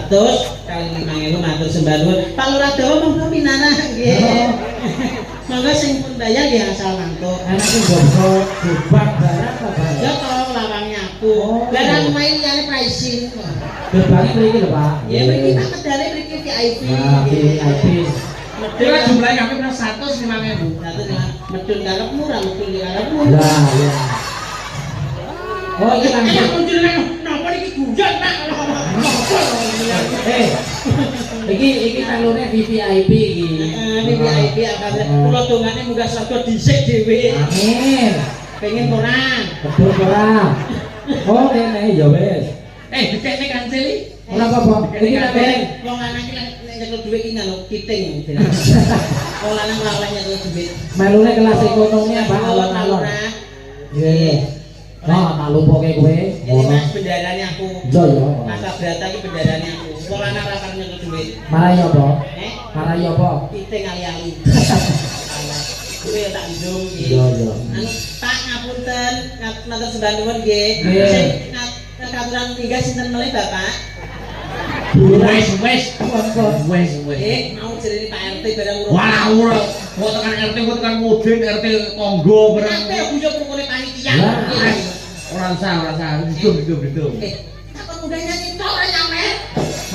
kali 5.000 matur sembah nuwun. Pak Lurah Dawa monggo pinanah nggih. Monggo sing pun bayar nggih asal mantuk. Ana sing bangsa gebak barang apa barang? Ya tolong lawange aku. Lah aku main liyane pricing. Gebake mriki lho, Pak. Ya mriki tak medale mriki VIP. Nah, VIP. Kira jumlahnya kami pernah 105.000. Medun karepmu ra medun karepmu. Lah, ya. Oh, iki langsung. Ayo muncul napa iki guyon Pak. Iki talune VIP iki. VIP akane kula dongane munggah swarga dhisik dhewe. Amin. Pengen ora? Betul ora? Oh, kene ya wis. Dikene kancil iki. Ora apa-apa. Iki tak dereng. Wong lanang iki nek nyekel dhuwit iki ngono kiting. Wong lanang ora oleh nyekel dhuwit. Melune kelas ekonomi apa alon-alon. Nggih. Nah, tak lumpuhke kowe. Ini Mas bendarane aku. Iya ya. Mas Abrata iki bendarane aku. Wong lanang ora karo nyekel dhuwit. Marai apa? Marai apa? Kiting ali-ali. Kuwi tak ndung iki. Iya, iya. Anu Pak ngapunten, matur sembah nuwun nggih. Nggih. Sing katuran tinggal sinten melih Bapak? Wes. Mau jerene Pak RT barang urung. Wah, ora. Kok tekan RT, kok tekan Mudin, RT Tonggo bareng. Ate bujuk rukune panitia. Ora usah. Hidup. Takon udah nyanyi tok ora nyampe.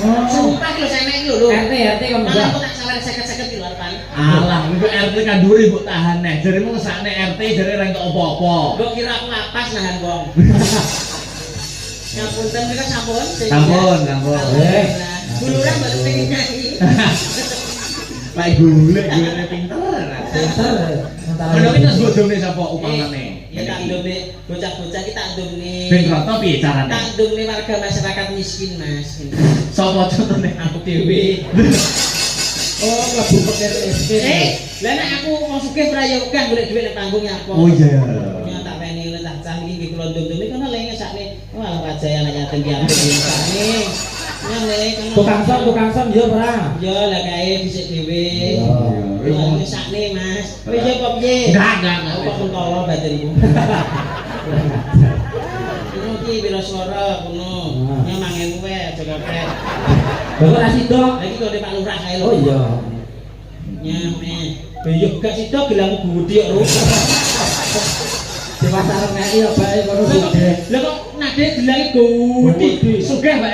Oh. Sumpah lho sampe iki lho. RT kok Malah enggak. aku tak salah 50-50 di luar pan. Alah, iku RT kandure mbok tahan neh. Jaremu ngesakne RT jare ra entuk apa-apa. Mbok kira aku lapas nahan wong. Ngapunten mereka sampun. Sampun. Buluran baru pengen nyanyi. Pak golek-golekne pinter. Pinter. Menawa kita godhone sapa upamane? Ya tak ndone bocah-bocah kita ndone. Ben rata piye carane? Tak ndone warga masyarakat miskin, Mas. Sapa contone? Aku dhewe. Oh, mlebu pikir miskin. Lah nek aku mau sugih prayoga golek dhuwit nek panggung nyapa. Oh iya. Ya tak peni lho tak cah iki nggih kula ndung-ndung kono lenge sakne. Wah, wajah anak yatim ki ambek sakne. Tukang som yo ora. Yo lah kae dhisik dhewe. Wis sakne, Mas. Wis yo kok piye? Enggak. Kok pentolo batermu. Kuno ki wiraswara kuno. Ya 5.000 wae aja kepet. Bapak ra sida. Lagi kok Pak Lurah kae lho. Oh iya. Nyame. Yo gak sida gelang budi kok. Di pasar nek ya bae kono gede. Lah kok nade gelange gudi. Sugih, Pak.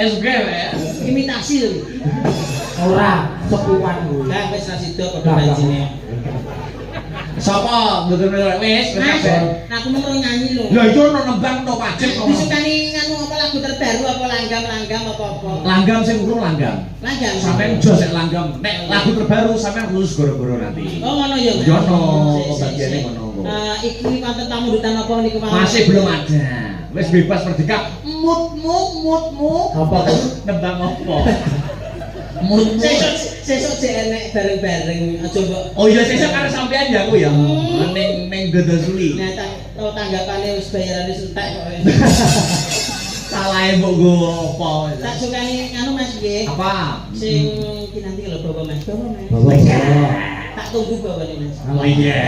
Imitasi lho. Ora sepuan kuwi. Lah wis ra sida padha banjine. Sapa mboten wis Mas, kabeh. aku mau nyanyi lho. Lah itu ono nembang to pajak kok. Disukani nganu apa lagu terbaru apa langgam apa-apa. Langgam sing urung langgam. Langgam. Sampeyan jos sik langgam. Nek lagu terbaru sampeyan khusus goro-goro nanti. Oh ngono ya. Yo ono bagiane ngono. Iki wonten tamu dutan apa niku mau? Masih belum ada. Wis bebas merdeka. Mutmu. Apa kok? Nembang apa? Mutmu. Sesuk jek enek bareng-bareng aja mbok. Oh iya sesuk karo sampean ya aku ya. Ning Godosuli. Nah, tanggapane wis bayarane entek kok. Salahe mbok go apa? Tak sukani anu Mas nggih. Apa? Sing iki nanti lho bawa Mas. Bawa. Tak tunggu bawane Mas. Oh iya.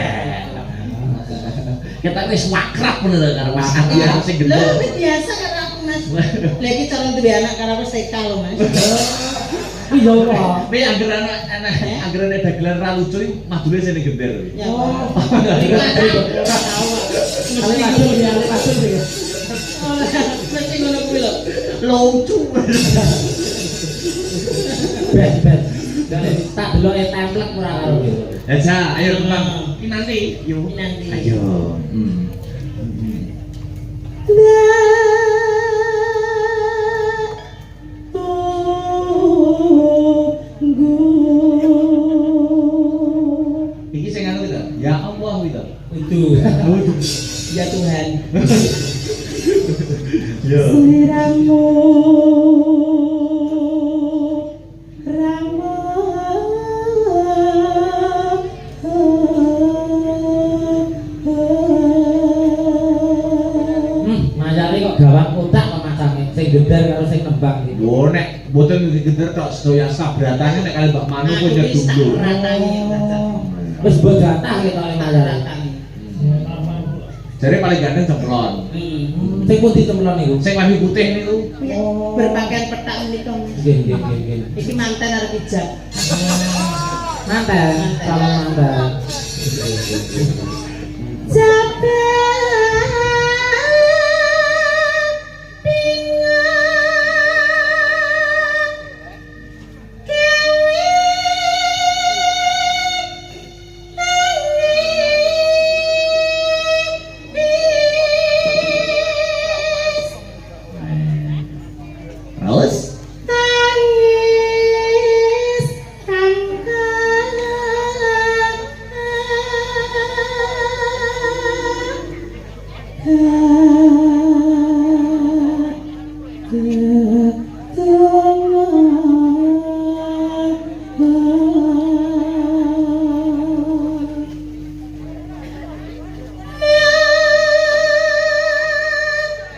Kita wis wakrab ngono lho karo Mas Adian sing gendel. Lho biasa karo aku Mas. Lah iki calon duwe anak karo aku TK lho Mas. Iya apa? Nek anggere dagelan ra lucu iki madule sing gender. Ya. Oh. Ora tahu. Ale masuk ya, ale masuk ya. Mesti ngono kuwi lho. Lucu. Ben. Dan tak deloke template ora karo gitu. Ya ja, ayo kembang. Ki nanti, yuk. Nanti. Ayo. Iki sing anu to. Ya Allah itu. Itu. Ya Tuhan. Ya. Seliramu Rama Mayare kok gawang kotak kok macange sing gendar karo sing nembang iki. Yo nek mboten digender tok sedaya sabratane nek kali Mbak Manu kok jadi dunggo. Wis mbok jatah ketone mayare. Jare paling ganteng Demplon. Sing pundi templon niku? Sing klambi putih niku. Berpakaian petak menika. Nggih. Iki manten arep ijab. Manten, calon manten. Terus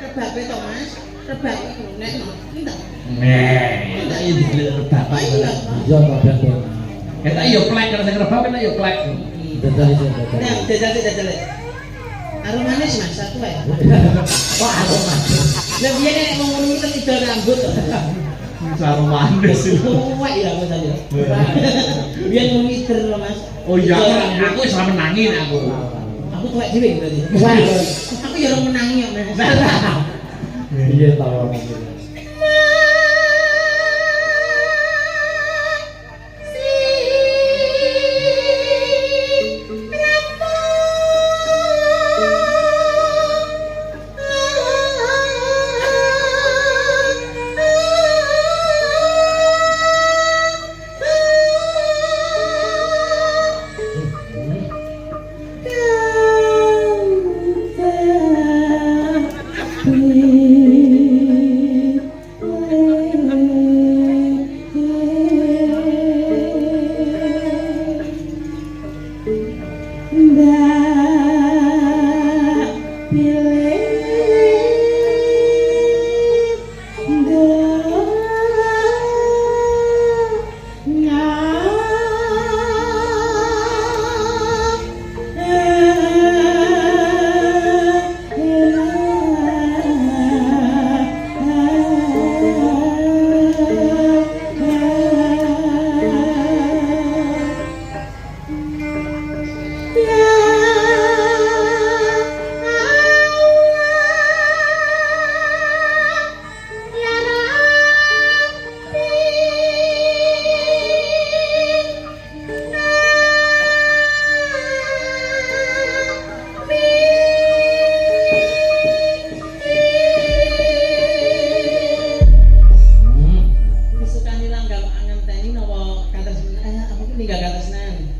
Rebabe to Mas, rebabe nek no. Entar. tak yo dilek bapak. Iya. Iya to ben. Ketok yo plek karo sing rebab kan yo plek. Betul itu. Nah, jajal. Arung manis Mas, satu ae. Wah, aku Mas. Lah biyen nek ngomong ngono iki tidak rambut to. Saru manis itu. Tuwek ya Mas aja. Biyen ngomong iter lho Mas. Oh iya, aku wis ora menangi nek aku. Aku tuwek dhewe berarti. Wah. Aku ya ora menangi kok Mas. Iya to.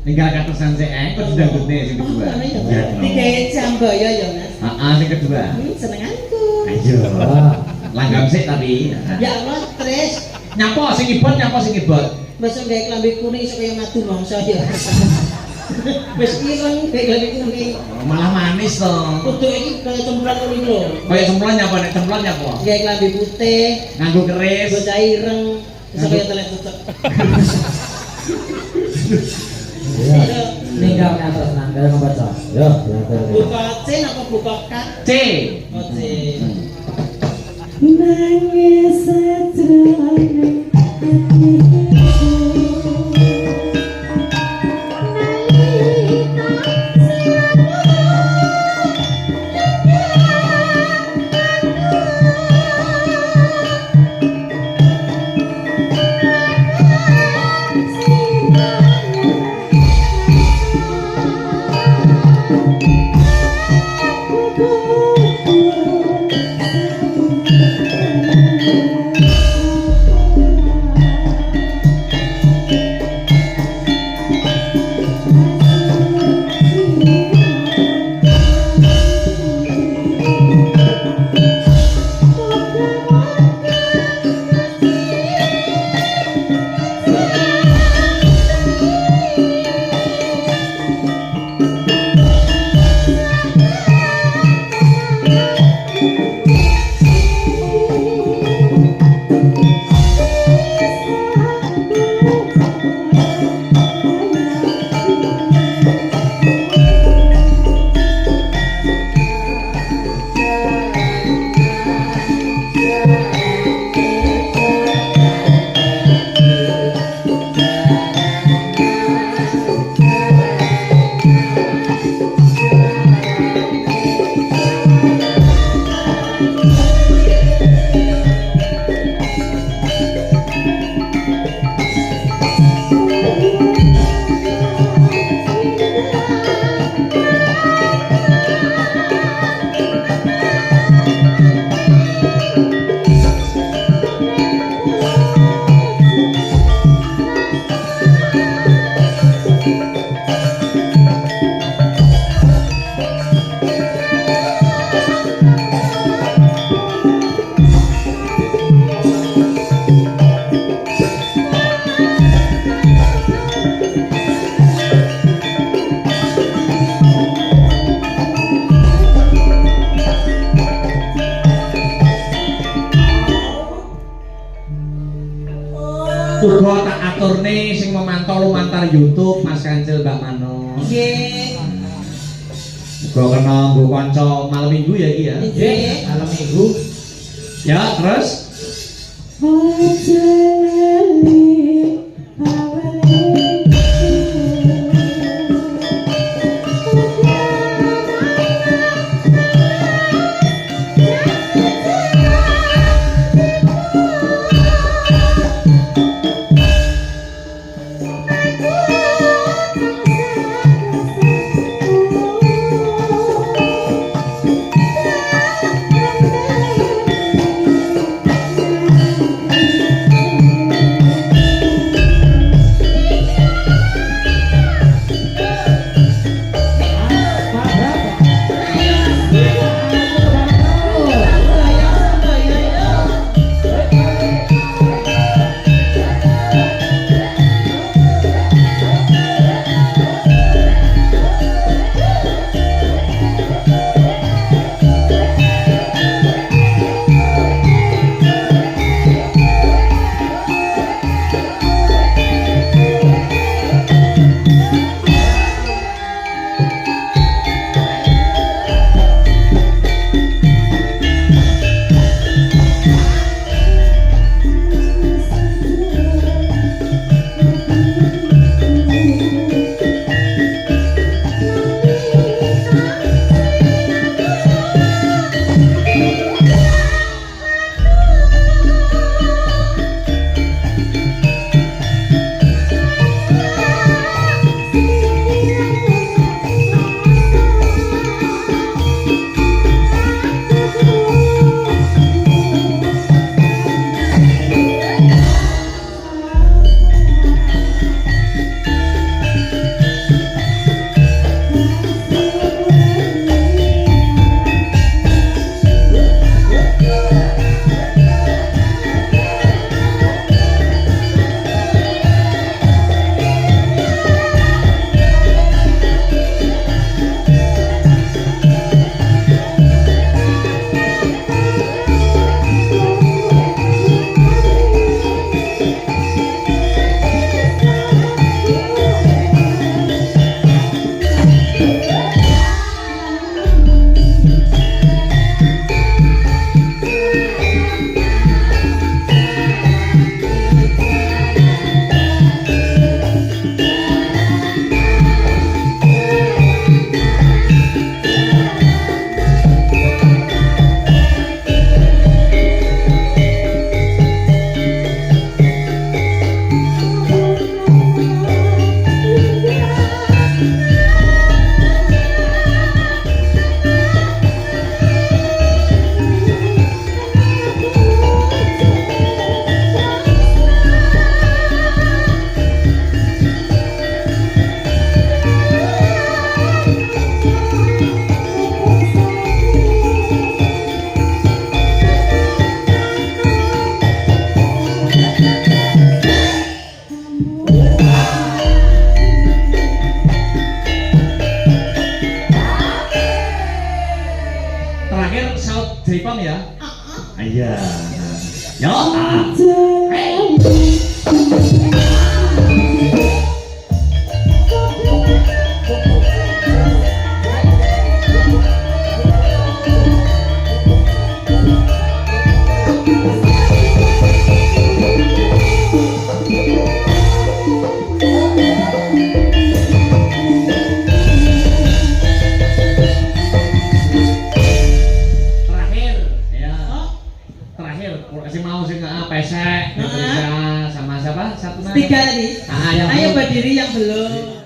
Tinggal katusan sik kok didangdutne sing kedua. Tiga Jambaya ya Mas. Heeh, sing kedua. Senenganku. Ayo. Langgam sik tapi. Ya Allah, Tris. Nyapa sing ibot, nyapa sing ibot. Besok gawe klambi kuning iso kaya madu mangsa ya. Wis ireng gawe klambi kuning. Malah manis to. Kudu iki kaya cemplon ngono iki lho. Kaya cemplon nyapa nek cemplon nyapa? Gawe klambi putih, Nganggo keris. bocah ireng, iso kaya telek tutuk. Ninggal ke atas nanggal ngebaca. Yo, Buka C apa buka K? C. Oh C. Nangis setrane Uga tak aturne sing memantau lumantar YouTube Mas Kancil Mbak Mano. Nggih. Uga kena nggo kanca malam Minggu ya iki ya. Nggih. Malam Minggu. Ya, terus terakhir saut Jaipong ya. Iya. Yo. Kasih mau sih pesek, sama siapa? Satu Tiga tadi. Yang ayo berdiri yang belum.